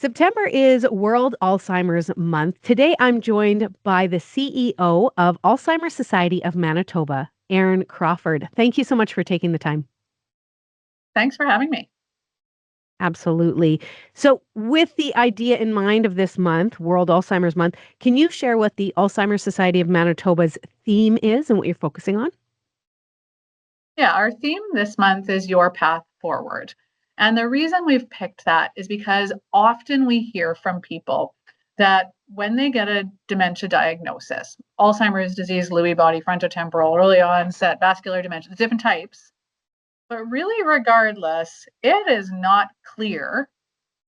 September is World Alzheimer's Month. Today, I'm joined by the CEO of Alzheimer's Society of Manitoba, Erin Crawford. Thank you so much for taking the time. Thanks for having me. Absolutely. So, with the idea in mind of this month, World Alzheimer's Month, can you share what the Alzheimer's Society of Manitoba's theme is and what you're focusing on? Yeah, our theme this month is Your Path Forward. And the reason we've picked that is because often we hear from people that when they get a dementia diagnosis, Alzheimer's disease, Lewy body, frontotemporal, early onset, vascular dementia, the different types, but really, regardless, it is not clear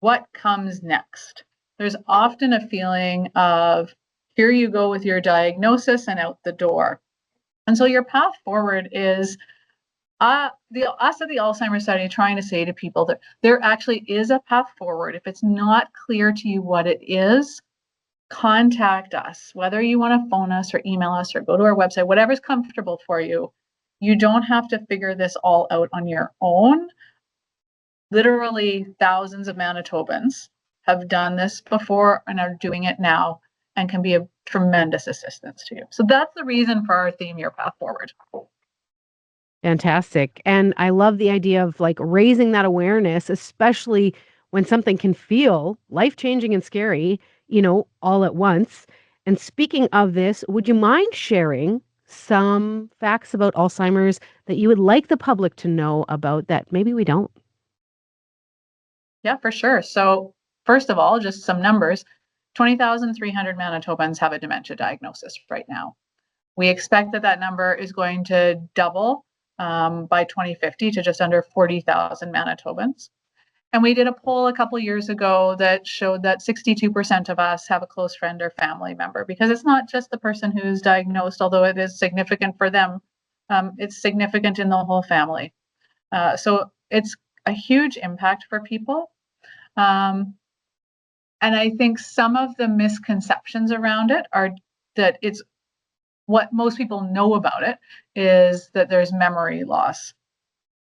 what comes next. There's often a feeling of here you go with your diagnosis and out the door. And so your path forward is us at the Alzheimer's Society trying to say to people that there actually is a path forward. If it's not clear to you what it is, contact us. Whether you want to phone us or email us or go to our website, whatever's comfortable for you. You don't have to figure this all out on your own. Literally thousands of Manitobans have done this before and are doing it now and can be a tremendous assistance to you. So that's the reason for our theme, Your Path Forward. Fantastic. And I love the idea of like raising that awareness, especially when something can feel life changing and scary, all at once. And speaking of this, would you mind sharing some facts about Alzheimer's that you would like the public to know about that maybe we don't? Yeah, for sure. So, first of all, just some numbers 20,300 Manitobans have a dementia diagnosis right now. We expect that that number is going to double by 2050 to just under 40,000 Manitobans. And we did a poll a couple years ago that showed that 62% of us have a close friend or family member because it's not just the person who's diagnosed, although it is significant for them, it's significant in the whole family. So it's a huge impact for people. Um, and I think some of the misconceptions around it are that it's what most people know about it is that there's memory loss,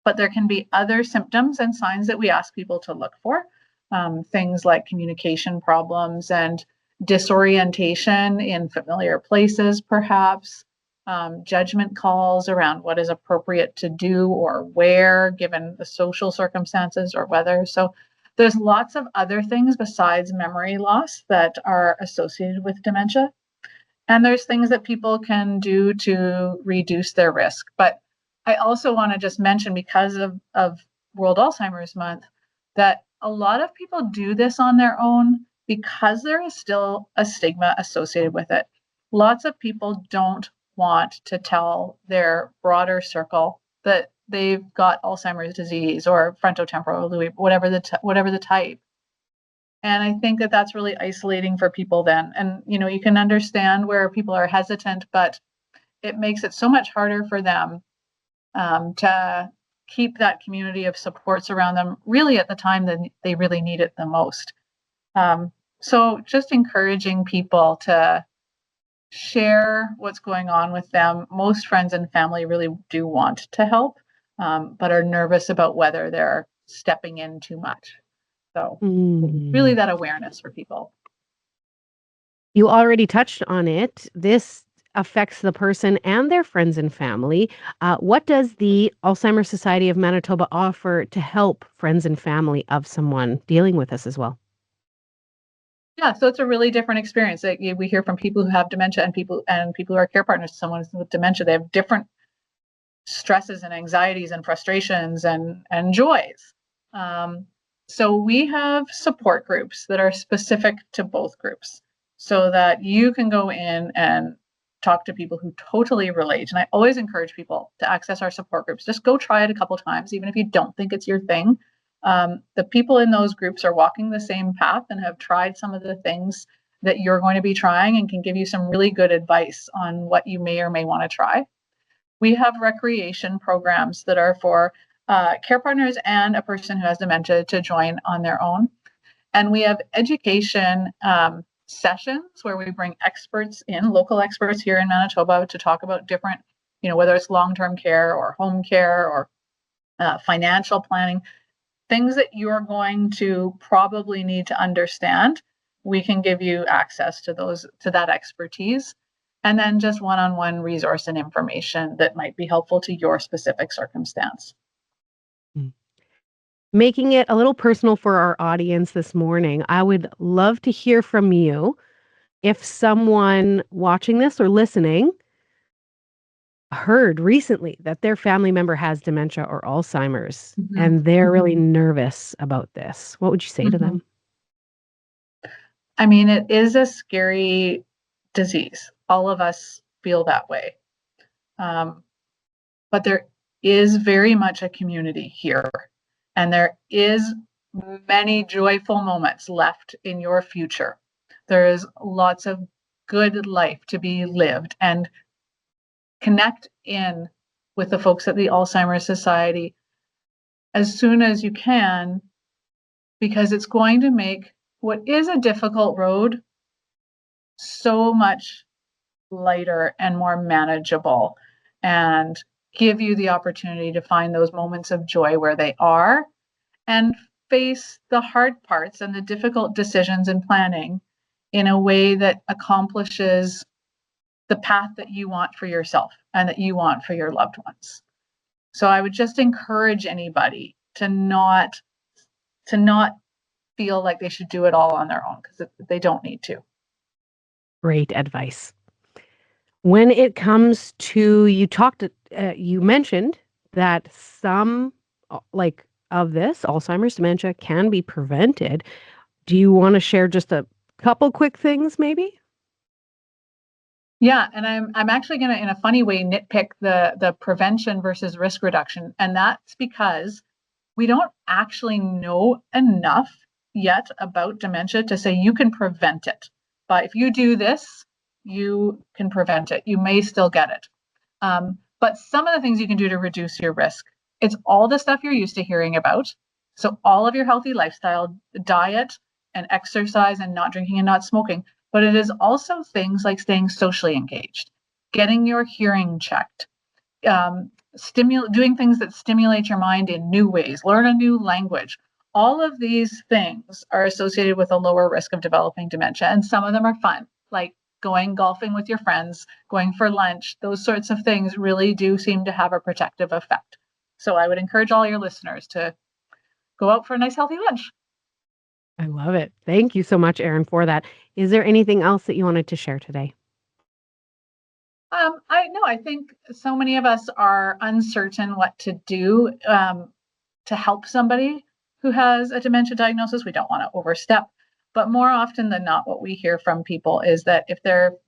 but there can be other symptoms and signs that we ask people to look for. Things like communication problems and disorientation in familiar places, perhaps, judgment calls around what is appropriate to do or where, given the social circumstances or weather. So there's lots of other things besides memory loss that are associated with dementia. And there's things that people can do to reduce their risk. But I also want to just mention, because of World Alzheimer's Month, that a lot of people do this on their own because there is still a stigma associated with it. Lots of people don't want to tell their broader circle that they've got Alzheimer's disease or frontotemporal Lewy, whatever the type. And I think that that's really isolating for people then. And, you can understand where people are hesitant, but it makes it so much harder for them to keep that community of supports around them really at the time that they really need it the most. So just encouraging people to share what's going on with them. Most friends and family really do want to help, but are nervous about whether they're stepping in too much. So really Mm. that awareness for people. You already touched on it. This affects the person and their friends and family. What does the Alzheimer's Society of Manitoba offer to help friends and family of someone dealing with this as well? Yeah, so it's a really different experience. Like, we hear from people who have dementia and people who are care partners to someone with dementia. They have different stresses and anxieties and frustrations and joys. Um, so we have support groups that are specific to both groups, so that you can go in and talk to people who totally relate. And I always encourage people to access our support groups. Just go try it a couple times, even if you don't think it's your thing. The people in those groups are walking the same path and have tried some of the things that you're going to be trying and can give you some really good advice on what you may or may want to try. We have recreation programs that are for care partners and a person who has dementia to join on their own. And we have education sessions where we bring experts in, local experts here in Manitoba, to talk about different, whether it's long-term care or home care or financial planning, things that you're going to probably need to understand, we can give you access to that expertise. And then just one-on-one resource and information that might be helpful to your specific circumstance. Mm. Making it a little personal for our audience this morning, I would love to hear from you if someone watching this or listening heard recently that their family member has dementia or Alzheimer's Mhm. and they're really nervous about this. What would you say to Mhm. them? I mean, it is a scary disease. All of us feel that way. Um, but there is very much a community here, and there is many joyful moments left in your future. There is lots of good life to be lived, and connect in with the folks at the Alzheimer's Society as soon as you can, because it's going to make what is a difficult road so much lighter and more manageable, and give you the opportunity to find those moments of joy where they are, and face the hard parts and the difficult decisions and planning in a way that accomplishes the path that you want for yourself and that you want for your loved ones. So I would just encourage anybody to not feel like they should do it all on their own, because they don't need to. Great advice. When it comes to you mentioned that some of this Alzheimer's dementia can be prevented. Do you want to share just a couple quick things maybe? Yeah, and I'm actually going to, in a funny way, nitpick the prevention versus risk reduction, and that's because we don't actually know enough yet about dementia to say you can prevent it. But if you do this, you can prevent it. You may still get it. But some of the things you can do to reduce your risk, it's all the stuff you're used to hearing about. So all of your healthy lifestyle, diet and exercise and not drinking and not smoking. But it is also things like staying socially engaged, getting your hearing checked, doing things that stimulate your mind in new ways, learn a new language. All of these things are associated with a lower risk of developing dementia, and some of them are fun, like going golfing with your friends, going for lunch. Those sorts of things really do seem to have a protective effect. So I would encourage all your listeners to go out for a nice healthy lunch. I love it. Thank you so much, Erin, for that. Is there anything else that you wanted to share today? I know. I think so many of us are uncertain what to do to help somebody who has a dementia diagnosis. We don't want to overstep, but more often than not, what we hear from people is that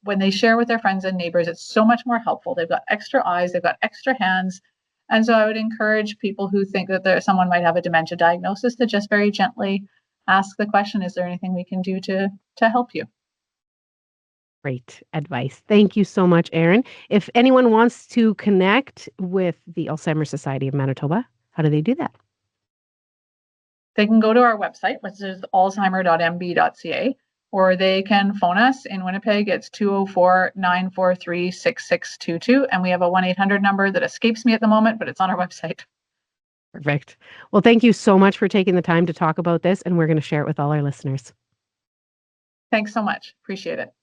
when they share with their friends and neighbors, it's so much more helpful. They've got extra eyes, they've got extra hands, and so I would encourage people who think that someone might have a dementia diagnosis to just very gently ask the question: Is there anything we can do to help you? Great advice. Thank you so much, Erin. If anyone wants to connect with the Alzheimer's Society of Manitoba, how do they do that? They can go to our website, which is alzheimer.mb.ca, or they can phone us in Winnipeg. It's 204-943-6622. And we have a 1-800 number that escapes me at the moment, but it's on our website. Perfect. Well, thank you so much for taking the time to talk about this, and we're going to share it with all our listeners. Thanks so much. Appreciate it.